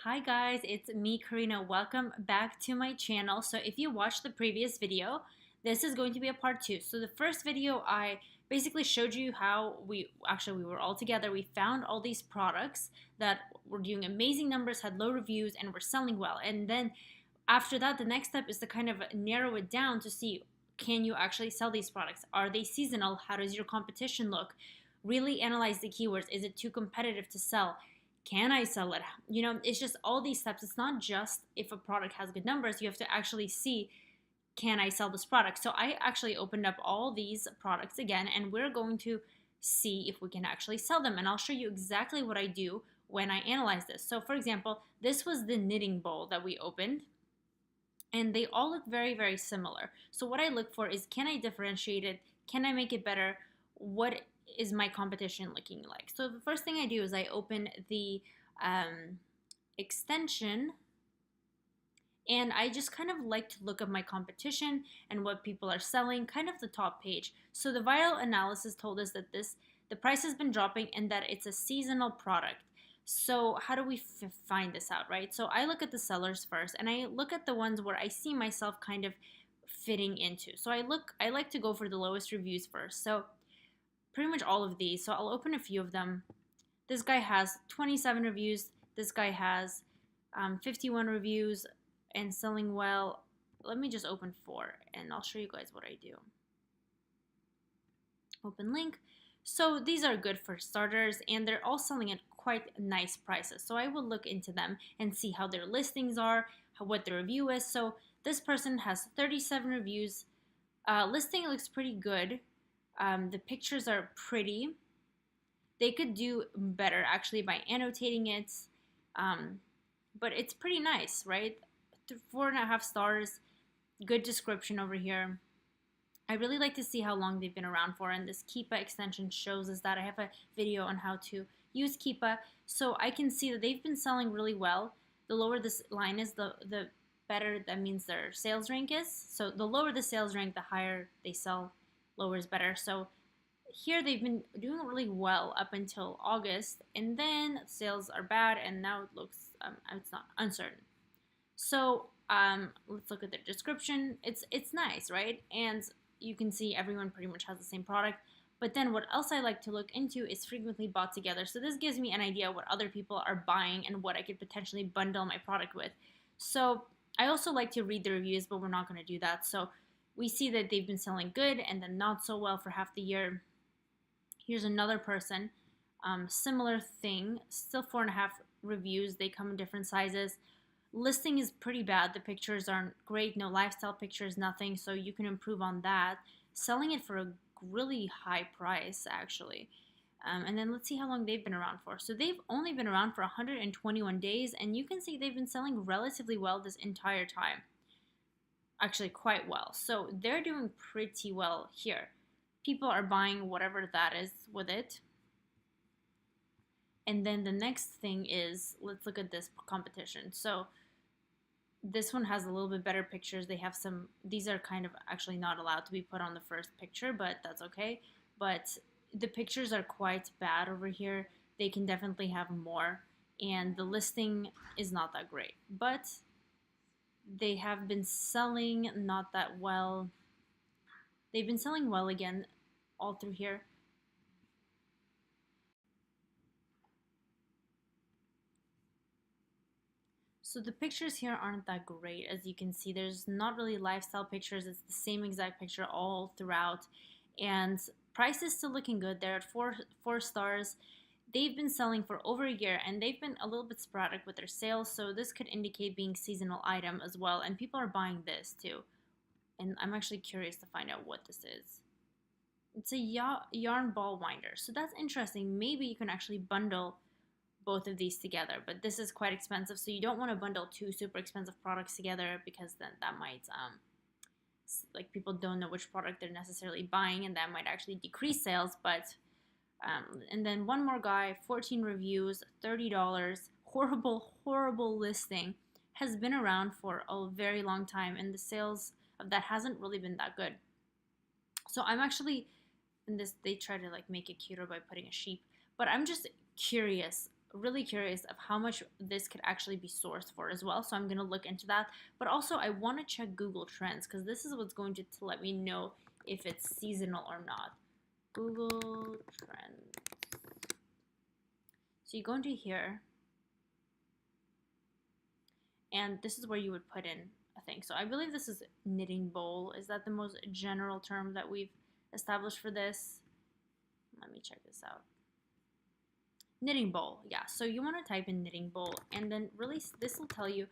Hi guys, it's me Karina. Welcome back to my channel. So if you watched the previous video, this is going to be a part 2. So the first video I basically showed you how we were all together. We found all these products that were doing amazing numbers, had low reviews, and were selling well. And then after that, the next step is to kind of narrow it down to see, can you actually sell these products? Are they seasonal? How does your competition look? Really analyze the keywords. Is it too competitive to sell? Can I sell it? It's just all these steps. It's not just if a product has good numbers. You have to actually see, can I sell this product? So I actually opened up all these products again, and we're going to see if we can actually sell them. And I'll show you exactly what I do when I analyze this. So for example, this was the knitting bowl that we opened, and they all look very, very similar. So what I look for is, can I differentiate it? Can I make it better? What is my competition looking like? So the first thing I do is I open the extension, and I just kind of like to look at my competition and what people are selling, kind of the top page. So the viral analysis told us that the price has been dropping and that it's a seasonal product. So how do we find this out, right? So I look at the sellers first, and I look at the ones where I see myself kind of fitting into. So I like to go for the lowest reviews first. So pretty much all of these. So I'll open a few of them. This guy has 27 reviews. This guy has 51 reviews and selling well. Let me just open 4 and I'll show you guys what I do. Open link. So these are good for starters, and they're all selling at quite nice prices. So I will look into them and see how their listings are, what the review is. So this person has 37 reviews. Listing looks pretty good. The pictures are pretty. They could do better actually by annotating it, but it's pretty nice, right? 4.5 stars, good description over here. I really like to see how long they've been around for, and this Keepa extension shows us that. I have a video on how to use Keepa, so I can see that they've been selling really well. The lower this line is, the better that means their sales rank is. So the lower the sales rank, the higher they sell. Lower is better. So here they've been doing really well up until August, and then sales are bad, and now it looks it's not uncertain. So let's look at the description. It's nice, right? And you can see everyone pretty much has the same product. But then what else I like to look into is frequently bought together. So this gives me an idea what other people are buying and what I could potentially bundle my product with. So I also like to read the reviews, but we're not going to do that. So we see that they've been selling good and then not so well for half the year. Here's another person, similar thing, still 4.5 reviews. They come in different sizes. Listing is pretty bad. The pictures aren't great. No lifestyle pictures, nothing. So you can improve on that. Selling it for a really high price, actually. And then let's see how long they've been around for. So they've only been around for 121 days, and you can see they've been selling relatively well this entire time. Actually, quite well. So they're doing pretty well here. People are buying whatever that is with it. And then the next thing is, let's look at this competition. So this one has a little bit better pictures. They have some, these are kind of actually not allowed to be put on the first picture, but that's okay. But the pictures are quite bad over here. They can definitely have more. And the listing is not that great. But they have been selling not that well. They've been selling well again all through here. So the pictures here aren't that great. As you can see, there's not really lifestyle pictures. It's the same exact picture all throughout. And price is still looking good. They're at four stars. They've been selling for over a year, and they've been a little bit sporadic with their sales. So this could indicate being seasonal item as well. And people are buying this too. And I'm actually curious to find out what this is. It's a yarn ball winder. So that's interesting. Maybe you can actually bundle both of these together, but this is quite expensive, so you don't want to bundle 2 super expensive products together, because then that might like, people don't know which product they're necessarily buying, and that might actually decrease sales. But and then one more guy, 14 reviews, $30, horrible listing, has been around for a very long time, and the sales of that hasn't really been that good. So I'm actually, in this, they try to like make it cuter by putting a sheep, but I'm just curious, really curious of how much this could actually be sourced for as well. So I'm going to look into that. But also I want to check Google Trends because this is what's going to let me know if it's seasonal or not. Google Trends. So you go into here, and this is where you would put in a thing. So I believe this is knitting bowl. Is that the most general term that we've established for this? Let me check this out. Knitting bowl, yeah. So you want to type in knitting bowl, and then really this will tell you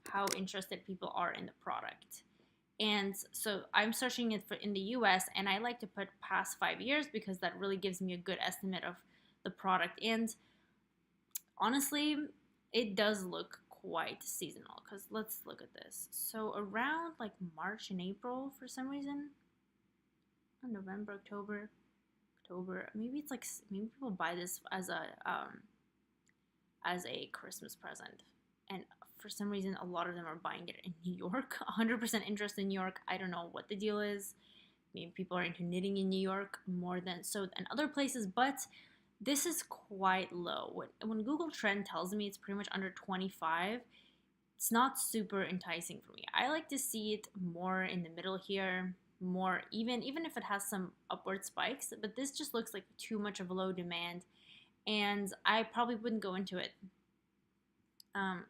how interested people are in the product. And so I'm searching it for in the US, and I like to put past 5 years because that really gives me a good estimate of the product. And honestly, it does look quite seasonal because let's look at this. So around like March and April for some reason, or November, October, maybe it's like maybe people buy this as a Christmas present, and for some reason a lot of them are buying it in New York. 100% interest in New York. I don't know what the deal is. Maybe people are into knitting in New York more than other places, but this is quite low. When Google Trend tells me it's pretty much under 25, it's not super enticing for me. I like to see it more in the middle here, more even if it has some upward spikes, but this just looks like too much of a low demand, and I probably wouldn't go into it.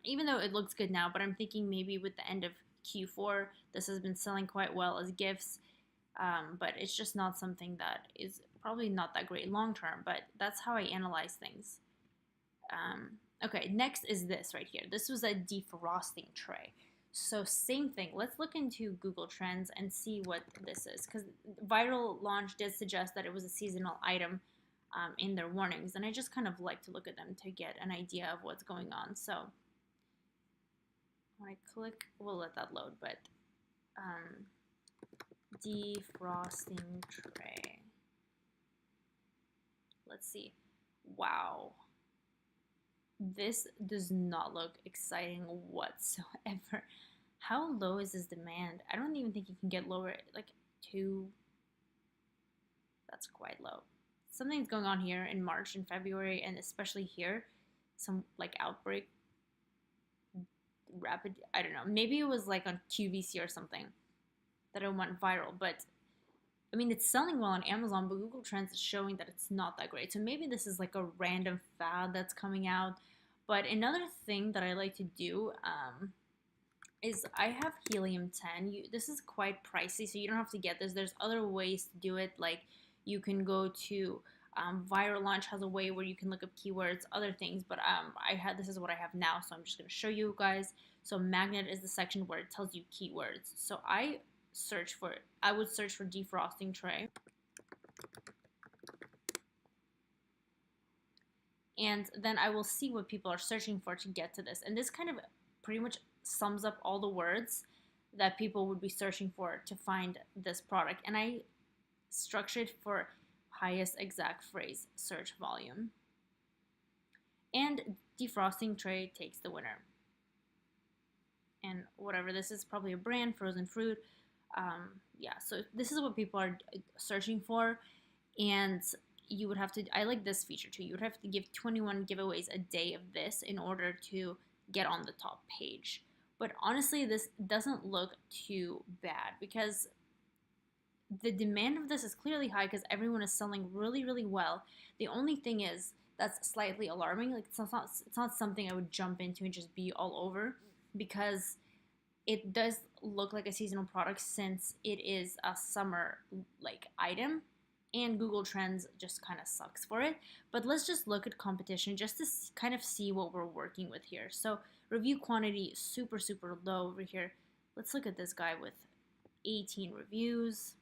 Even though it looks good now, but I'm thinking maybe with the end of Q4, this has been selling quite well as gifts, but it's just not something that is probably not that great long term, but that's how I analyze things. Okay, next is this right here. This was a defrosting tray. So same thing. Let's look into Google Trends and see what this is, because Viral Launch did suggest that it was a seasonal item in their warnings, and I just kind of like to look at them to get an idea of what's going on. So when I click, we'll let that load, but defrosting tray. Let's see. Wow. This does not look exciting whatsoever. How low is this demand? I don't even think you can get lower, like 2. That's quite low. Something's going on here in March and February, and especially here, some like outbreak, rapid, I don't know. Maybe it was like on QVC or something that it went viral, but I mean, it's selling well on Amazon, but Google Trends is showing that it's not that great. So maybe this is like a random fad that's coming out. But another thing that I like to do is I have Helium 10. This is quite pricey, so you don't have to get this. There's other ways to do it. Like you can go to Viral Launch has a way where you can look up keywords, other things. But this is what I have now, so I'm just going to show you guys. So Magnet is the section where it tells you keywords. So I would search for defrosting tray, and then I will see what people are searching for to get to this, and this kind of pretty much sums up all the words that people would be searching for to find this product, and I structured for highest exact phrase search volume, and defrosting tray takes the winner. And whatever, this is probably a brand, frozen fruit. Yeah, so this is what people are searching for, and you would have to, I like this feature too, you would have to give 21 giveaways a day of this in order to get on the top page. But honestly, this doesn't look too bad because the demand of this is clearly high because everyone is selling really, really well. The only thing is that's slightly alarming. Like it's not something I would jump into and just be all over, because it does look like a seasonal product since it is a summer like item, and Google Trends just kind of sucks for it. But let's just look at competition just to kind of see what we're working with here. So review quantity is super, super low over here. Let's look at this guy with 18 reviews.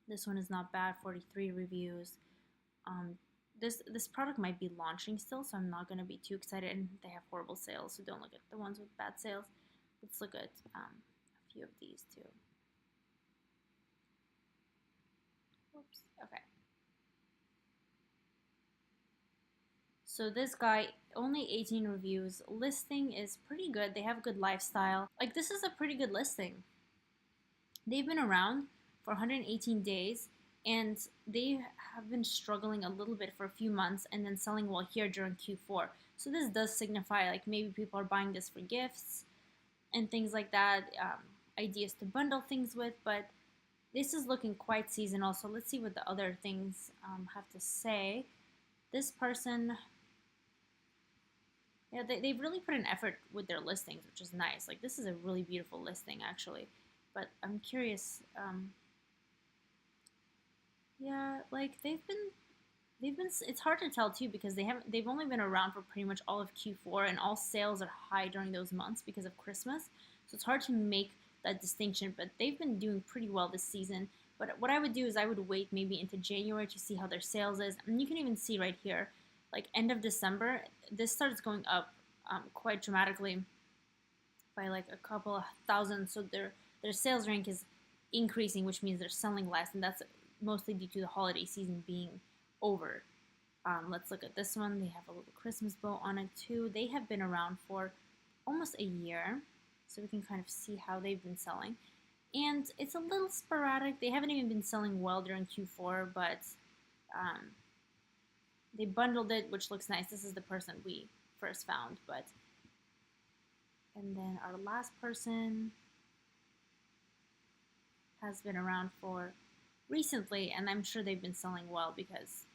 This one is not bad, 43 reviews. This product might be launching still, so I'm not going to be too excited. And they have horrible sales, so don't look at the ones with bad sales. Let's look at a few of these too. Whoops. Okay. So this guy, only 18 reviews. Listing is pretty good. They have good lifestyle. Like, this is a pretty good listing. They've been around for 118 days. and they have been struggling a little bit for a few months and then selling well here during Q4. So this does signify like maybe people are buying this for gifts and things like that, ideas to bundle things with, but this is looking quite seasonal. So let's see what the other things have to say. This person, yeah, they've really put an effort with their listings, which is nice. Like this is a really beautiful listing actually, but I'm curious. Yeah, like they've been. It's hard to tell too because they've only been around for pretty much all of Q4, and all sales are high during those months because of Christmas. So it's hard to make that distinction. But they've been doing pretty well this season. But what I would do is I would wait maybe into January to see how their sales is, and you can even see right here, like end of December, this starts going up quite dramatically by like a couple of thousand. So their sales rank is increasing, which means they're selling less, and that's mostly due to the holiday season being over. Let's look at this one. They have a little Christmas bow on it too. They have been around for almost a year, so we can kind of see how they've been selling. And it's a little sporadic. They haven't even been selling well during Q4, but um, they bundled it, which looks nice. This is the person we first found, but and then our last person has been around for recently, and I'm sure they've been selling well because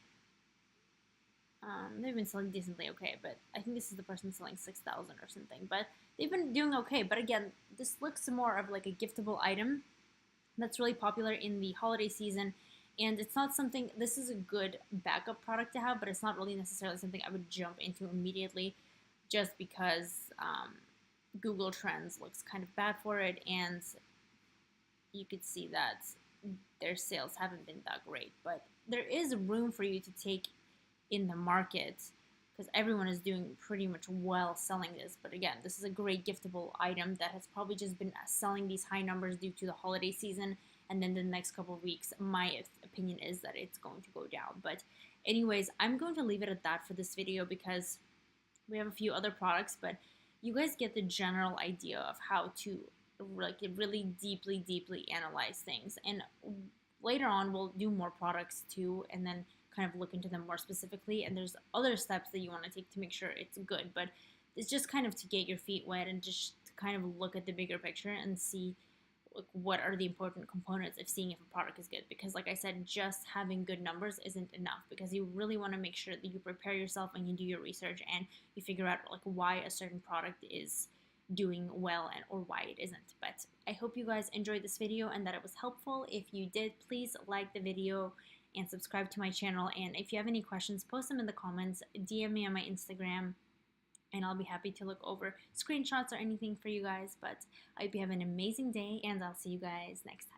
they've been selling decently okay. But I think this is the person selling 6,000 or something. But they've been doing okay. But again, this looks more of like a giftable item that's really popular in the holiday season. And it's not something, this is a good backup product to have, but it's not really necessarily something I would jump into immediately just because Google Trends looks kind of bad for it, and you could see that their sales haven't been that great. But there is room for you to take in the market because everyone is doing pretty much well selling this. But again, this is a great giftable item that has probably just been selling these high numbers due to the holiday season. And then the next couple of weeks, my opinion is that it's going to go down. But anyways, I'm going to leave it at that for this video because we have a few other products, but you guys get the general idea of how to like really deeply analyze things. And later on, we'll do more products too, and then kind of look into them more specifically. And there's other steps that you want to take to make sure it's good. But it's just kind of to get your feet wet and just to kind of look at the bigger picture and see like what are the important components of seeing if a product is good. Because like I said, just having good numbers isn't enough, because you really want to make sure that you prepare yourself and you do your research and you figure out like why a certain product is doing well and or why it isn't. But I hope you guys enjoyed this video and that it was helpful. If you did, please like the video and subscribe to my channel. And if you have any questions, post them in the comments, DM me on my Instagram, and I'll be happy to look over screenshots or anything for you guys. But I hope you have an amazing day, and I'll see you guys next time.